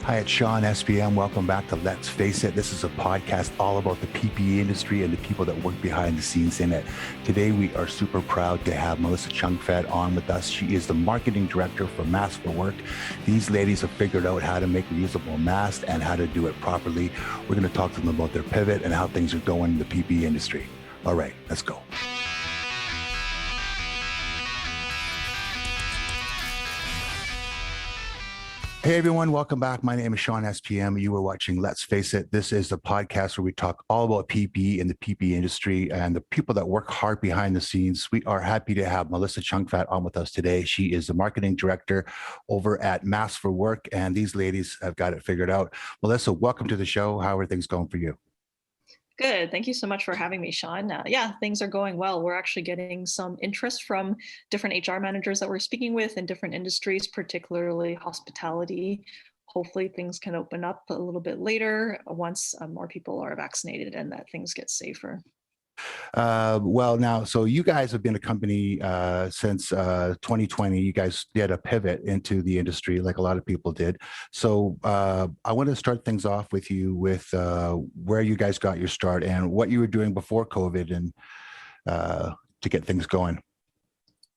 Hi, it's Sean, SPM. Welcome back to Let's Face It. This is a podcast all about the PPE industry and the people that work behind the scenes in it. Today, we are super proud to have Melissa Chungfat on with us. She is the marketing director for Masks for Work. These ladies have figured out how to make reusable masks and how to do it properly. We're going to talk to them about their pivot and how things are going in the PPE industry. All right, let's go. Hey everyone, welcome back. My name is Sean SPM. You are watching Let's Face It. This is the podcast where we talk all about PPE and the PPE industry and the people that work hard behind the scenes. We are happy to have Melissa Chungfat on with us today. She is the marketing director over at Masks for Work, and these ladies have got it figured out. Melissa, welcome to the show. How are things going for you? Good. Thank you so much for having me, Sean. Yeah, things are going well. We're actually getting some interest from different HR managers that we're speaking with in different industries, particularly hospitality. Hopefully things can open up a little bit later once more people are vaccinated and that things get safer. So you guys have been a company since 2020. You guys did a pivot into the industry like a lot of people did. So I want to start things off with you with where you guys got your start and what you were doing before COVID and to get things going.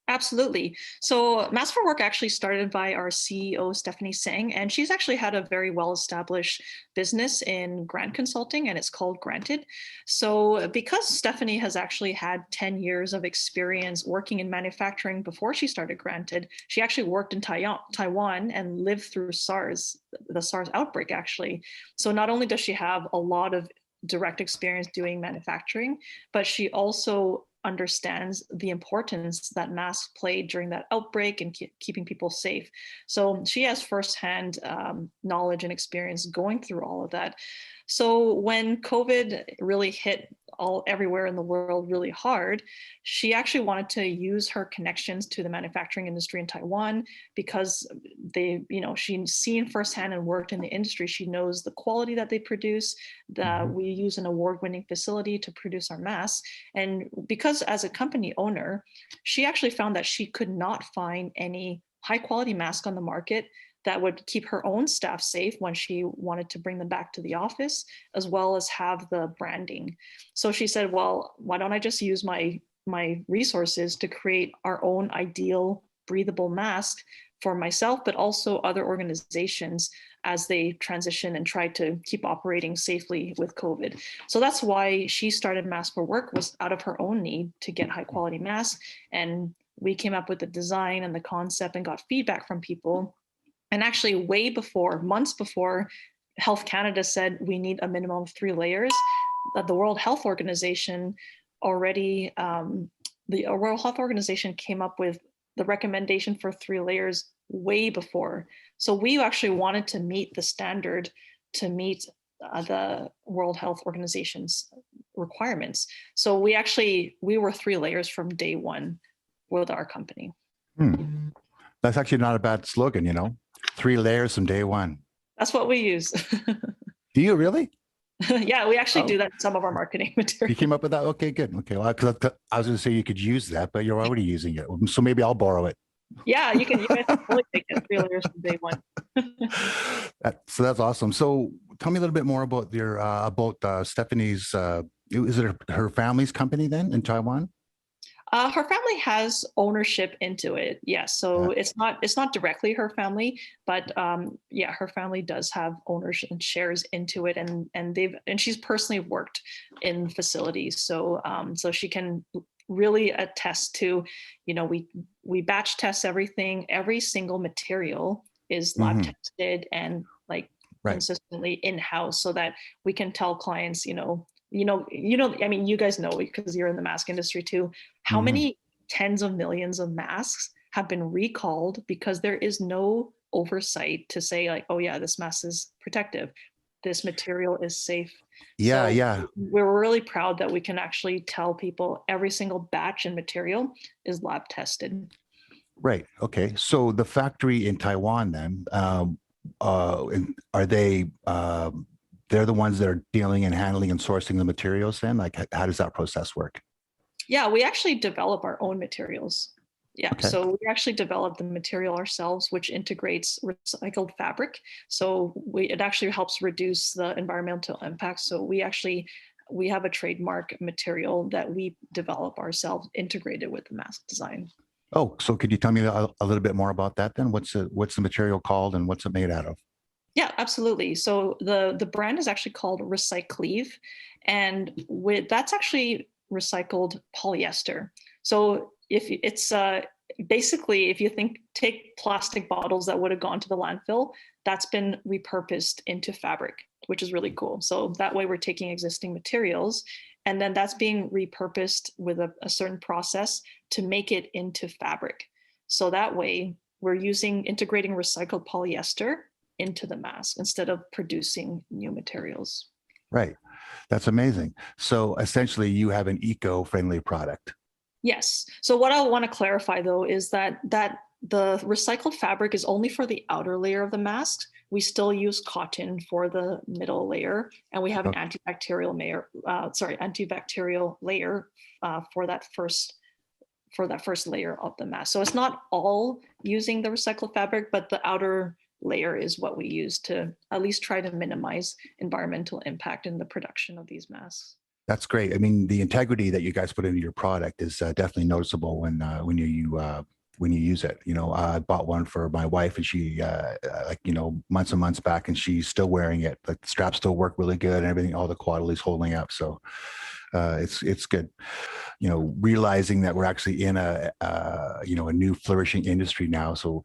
Absolutely. So Mass for Work actually started by our CEO, Stephanie Sang, and she's actually had a very well-established business in grant consulting, and it's called Granted. So because Stephanie has actually had 10 years of experience working in manufacturing before she started Granted, she actually worked in Taiwan and lived through the SARS outbreak, actually. So not only does she have a lot of direct experience doing manufacturing, but she also understands the importance that masks played during that outbreak and keeping people safe. So she has firsthand knowledge and experience going through all of that. So when COVID really hit everywhere in the world really hard, she actually wanted to use her connections to the manufacturing industry in Taiwan because she's seen firsthand and worked in the industry. She knows the quality that they produce. We use an award-winning facility to produce our masks. And because as a company owner, she actually found that she could not find any high quality mask on the market that would keep her own staff safe when she wanted to bring them back to the office, as well as have the branding. So she said, well, why don't I just use my resources to create our own ideal breathable mask for myself, but also other organizations as they transition and try to keep operating safely with COVID. So that's why she started Masks for Work, was out of her own need to get high quality masks. And we came up with the design and the concept and got feedback from people. And actually months before Health Canada said we need a minimum of 3 layers, that the World Health Organization already, the World Health Organization came up with the recommendation for 3 layers way before. So we actually wanted to meet the standard to meet the World Health Organization's requirements. So we were 3 layers from day one with our company. That's actually not a bad slogan, 3 layers from day one. That's what we use. Do you really? Yeah, we actually do that in some of our marketing material. You came up with that? Okay, good. Okay, well, I was going to say you could use that, but you're already using it. So maybe I'll borrow it. Yeah, you guys can totally take it 3 layers from day one. So that's awesome. So tell me a little bit more about Stephanie's, is it her family's company then in Taiwan? Her family has ownership into it. Yes. So it's not directly her family, but her family does have ownership and shares into it. And she's personally worked in facilities. So she can really attest to, we batch test everything. Every single material is lab tested and consistently in-house so that we can tell clients, I mean, you guys know because you're in the mask industry too, how many tens of millions of masks have been recalled because there is no oversight to say like, oh yeah, this mask is protective. This material is safe. Yeah. We're really proud that we can actually tell people every single batch and material is lab tested. Right. Okay. So the factory in Taiwan then, are they, they're the ones that are dealing and handling and sourcing the materials then? Like, how does that process work? Yeah, we actually develop our own materials. Yeah, Okay. so we actually developed the material ourselves, which integrates recycled fabric. So it actually helps reduce the environmental impact. So we have a trademark material that we develop ourselves, integrated with the mask design. Oh, so could you tell me a little bit more about that then? What's the material called and what's it made out of? Yeah, absolutely. So the brand is actually called Recycleave, and that's actually recycled polyester. So if it's basically, if you take plastic bottles that would have gone to the landfill, that's been repurposed into fabric, which is really cool. So that way we're taking existing materials, and then that's being repurposed with a certain process to make it into fabric. So that way we're integrating recycled polyester into the mask instead of producing new materials. Right. That's amazing. So essentially, you have an eco-friendly product. Yes. So what I want to clarify though is that the recycled fabric is only for the outer layer of the mask. We still use cotton for the middle layer, and we have an Oh, antibacterial layer for that first layer of the mask. So it's not all using the recycled fabric, but the outer layer is what we use to at least try to minimize environmental impact in the production of these masks. that's great. I mean, the integrity that you guys put into your product is definitely noticeable when you use it. I bought one for my wife, and she like months and months back, and she's still wearing it. Like the straps still work really good, and everything. All the quality is holding up. So it's good. Realizing that we're actually in a new flourishing industry now. So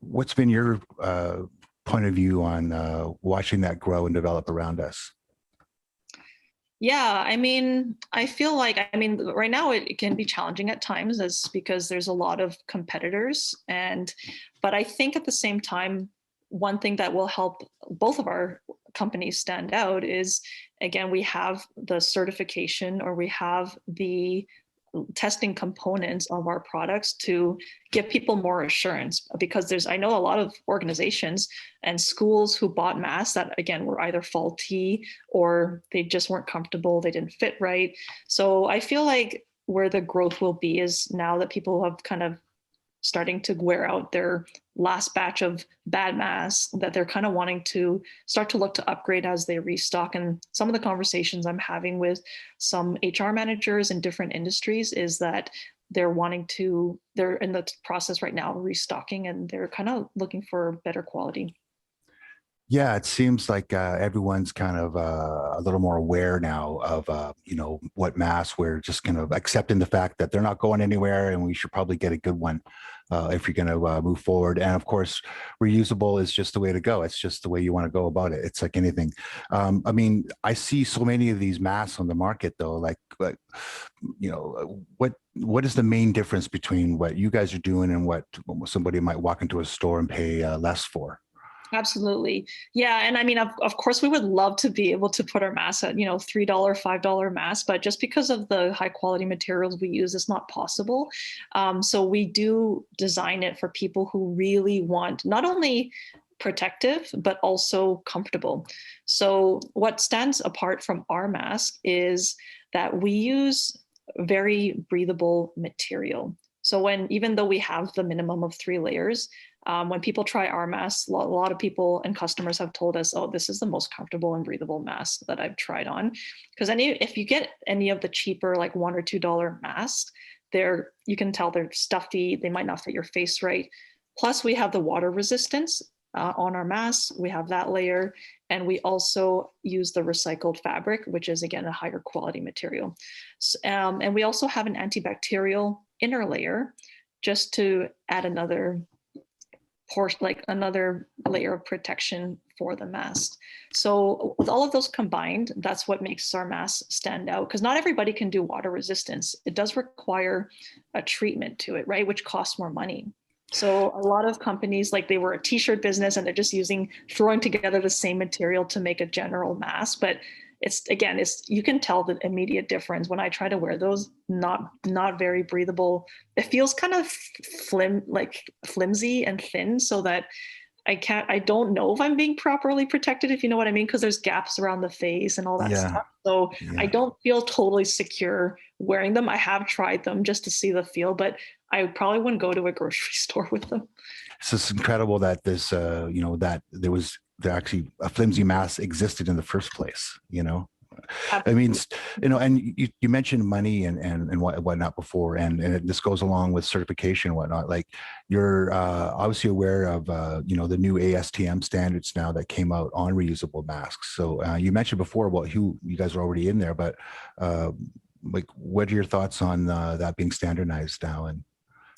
what's been your point of view on watching that grow and develop around us? Yeah, I mean, I feel like, I mean, right now it can be challenging at times, as because there's a lot of competitors. But I think at the same time, one thing that will help both of our companies stand out is, again, we have the certification, or we have the testing components of our products to give people more assurance, because I know a lot of organizations and schools who bought masks that, again, were either faulty or they just weren't comfortable, they didn't fit right. So I feel like where the growth will be is now that people have kind of starting to wear out their last batch of bad masks, that they're kind of wanting to start to look to upgrade as they restock. And some of the conversations I'm having with some HR managers in different industries is that they're in the process right now restocking, and they're kind of looking for better quality. Yeah, it seems like everyone's kind of a little more aware now of what masks. We're just kind of accepting the fact that they're not going anywhere, and we should probably get a good one if you're going to move forward. And of course, reusable is just the way to go. It's just the way you want to go about it. It's like anything. I mean, I see so many of these masks on the market, though. Like what is the main difference between what you guys are doing and what somebody might walk into a store and pay less for? Absolutely. Yeah. And I mean, of course, we would love to be able to put our masks at, $3, $5 mask, but just because of the high quality materials we use, it's not possible. So we do design it for people who really want not only protective, but also comfortable. So what stands apart from our mask is that we use very breathable material. So even though we have the minimum of 3 layers, when people try our masks, a lot of people and customers have told us, "Oh, this is the most comfortable and breathable mask that I've tried on." Because if you get any of the cheaper, like $1 or $2 masks, you can tell they're stuffy. They might not fit your face right. Plus, we have the water resistance on our masks. We have that layer, and we also use the recycled fabric, which is again a higher quality material. And we also have an antibacterial inner layer, just to add another portion, like another layer of protection for the mask. So with all of those combined, that's what makes our mask stand out, because not everybody can do water resistance. It does require a treatment to it, right? Which costs more money. So a lot of companies, like they were a t-shirt business and they're just throwing together the same material to make a general mask. But you can tell the immediate difference when I try to wear those. Not very breathable. It feels kind of flimsy and thin, so that I don't know if I'm being properly protected, if you know what I mean, because there's gaps around the face and all that Yeah, stuff. So I yeah. don't feel totally secure wearing them. I have tried them just to see the feel, but I probably wouldn't go to a grocery store with them. It's just incredible that this, that there actually a flimsy mask existed in the first place. I mean, and you mentioned money and whatnot before, and this goes along with certification and whatnot. Like you're obviously aware of, the new ASTM standards now that came out on reusable masks. So you mentioned before about who you guys are already in there, but like, what are your thoughts on that being standardized now, and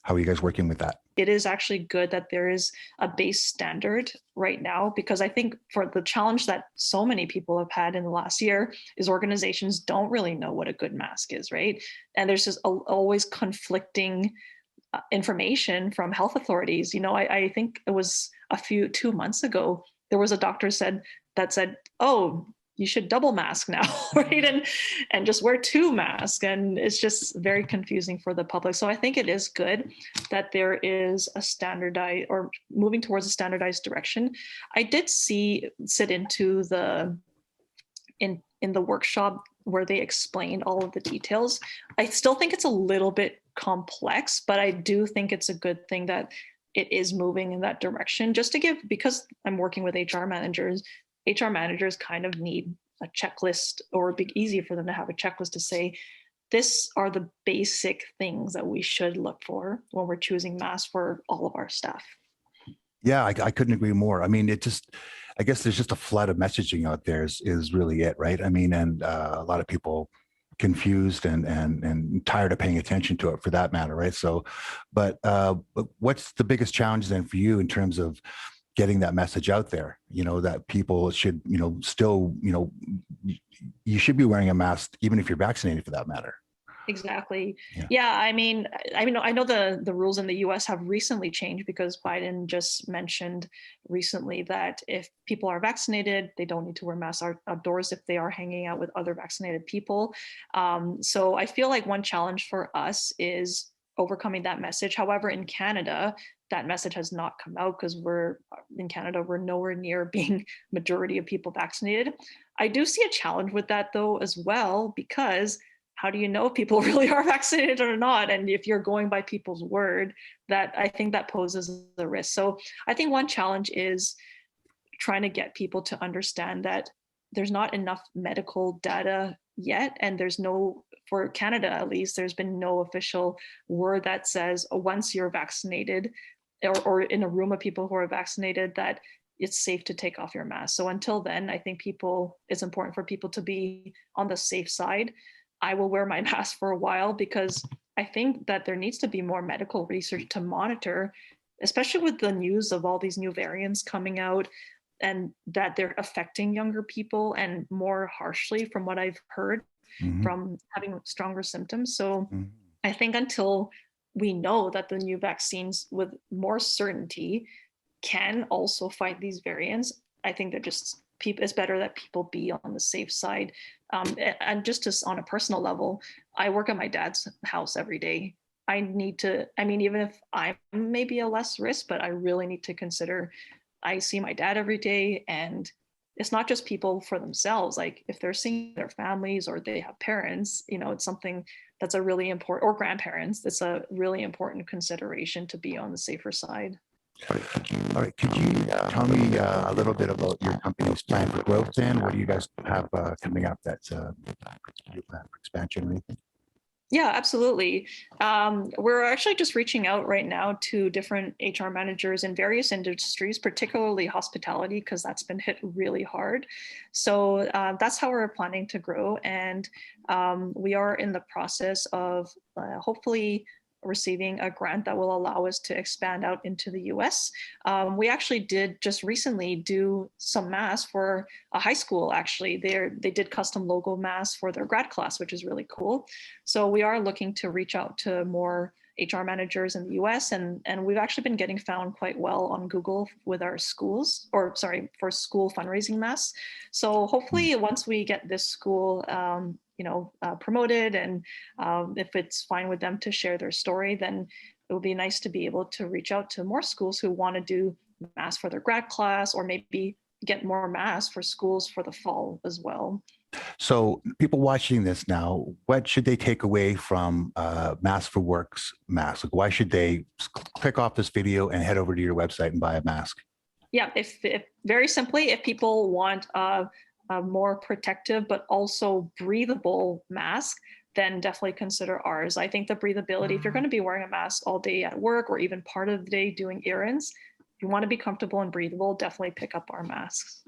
how are you guys working with that? It is actually good that there is a base standard right now, because I think for the challenge that so many people have had in the last year is organizations don't really know what a good mask is, right? And there's just always conflicting information from health authorities. I think it was 2 months ago, there was a doctor that said, oh, you should double mask now, right? And just wear two masks. And it's just very confusing for the public. So I think it is good that there is a standardized, or moving towards a standardized direction. I did sit into in the workshop where they explained all of the details. I still think it's a little bit complex, but I do think it's a good thing that it is moving in that direction. Just to give, because I'm working with HR managers kind of need a checklist, or it'd be easy for them to have a checklist to say, this are the basic things that we should look for when we're choosing masks for all of our staff. Yeah, I couldn't agree more. I mean, I guess there's just a flood of messaging out there is really it, right? I mean, and a lot of people confused and tired of paying attention to it, for that matter, right? So, but what's the biggest challenge then for you in terms of getting that message out there? That people should, still, you should be wearing a mask even if you're vaccinated, for that matter. Exactly. Yeah. I mean, I know the rules in the US have recently changed, because Biden just mentioned recently that if people are vaccinated, they don't need to wear masks outdoors if they are hanging out with other vaccinated people. So I feel like one challenge for us is overcoming that message. However, in Canada, that message has not come out, because we're nowhere near being majority of people vaccinated. I do see a challenge with that though as well, because how do you know if people really are vaccinated or not? And if you're going by people's word, that I think that poses a risk. So I think one challenge is trying to get people to understand that there's not enough medical data yet. And for Canada at least, there's been no official word that says, once you're vaccinated, or in a room of people who are vaccinated, that it's safe to take off your mask. So until then, I think it's important for people to be on the safe side. I will wear my mask for a while, because I think that there needs to be more medical research to monitor, especially with the news of all these new variants coming out, and that they're affecting younger people and more harshly, from what I've heard, from having stronger symptoms. So I think until we know that the new vaccines with more certainty can also fight these variants, I think that it's better that people be on the safe side. And just on a personal level, I work at my dad's house every day. Even if I'm maybe a less risk, but I really need to consider, I see my dad every day, and it's not just people for themselves. Like if they're seeing their families, or they have parents, it's something that's a really important, or grandparents, it's a really important consideration to be on the safer side. All right. Could you tell me a little bit about your company's plan for growth, and what do you guys have coming up that's your plan for expansion or anything? Yeah, absolutely. We're actually just reaching out right now to different HR managers in various industries, particularly hospitality, because that's been hit really hard. So that's how we're planning to grow. And we are in the process of hopefully receiving a grant that will allow us to expand out into the US. We actually did just recently do some masks for a high school. Actually, they did custom logo masks for their grad class, which is really cool. So we are looking to reach out to more HR managers in the US, and we've actually been getting found quite well on Google with our for school fundraising masks. So hopefully once we get this school promoted, and if it's fine with them to share their story, then it would be nice to be able to reach out to more schools who want to do masks for their grad class, or maybe get more masks for schools for the fall as well. So people watching this now, what should they take away from Mask for Work's mask? Like, why should they click off this video and head over to your website and buy a mask? Yeah, if very simply, if people want a more protective but also breathable mask, then definitely consider ours. I think the breathability, if you're going to be wearing a mask all day at work or even part of the day doing errands, if you want to be comfortable and breathable, definitely pick up our masks.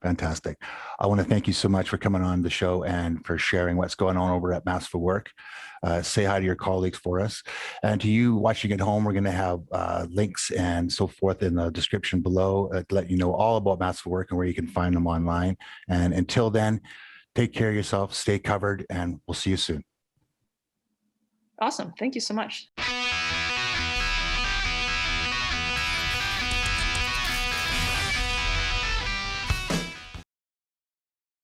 Fantastic. I want to thank you so much for coming on the show and for sharing what's going on over at Mask for Work. Say hi to your colleagues for us. And to you watching at home, we're going to have links and so forth in the description below to let you know all about Mask for Work and where you can find them online. And until then, take care of yourself, stay covered, and we'll see you soon. Awesome. Thank you so much.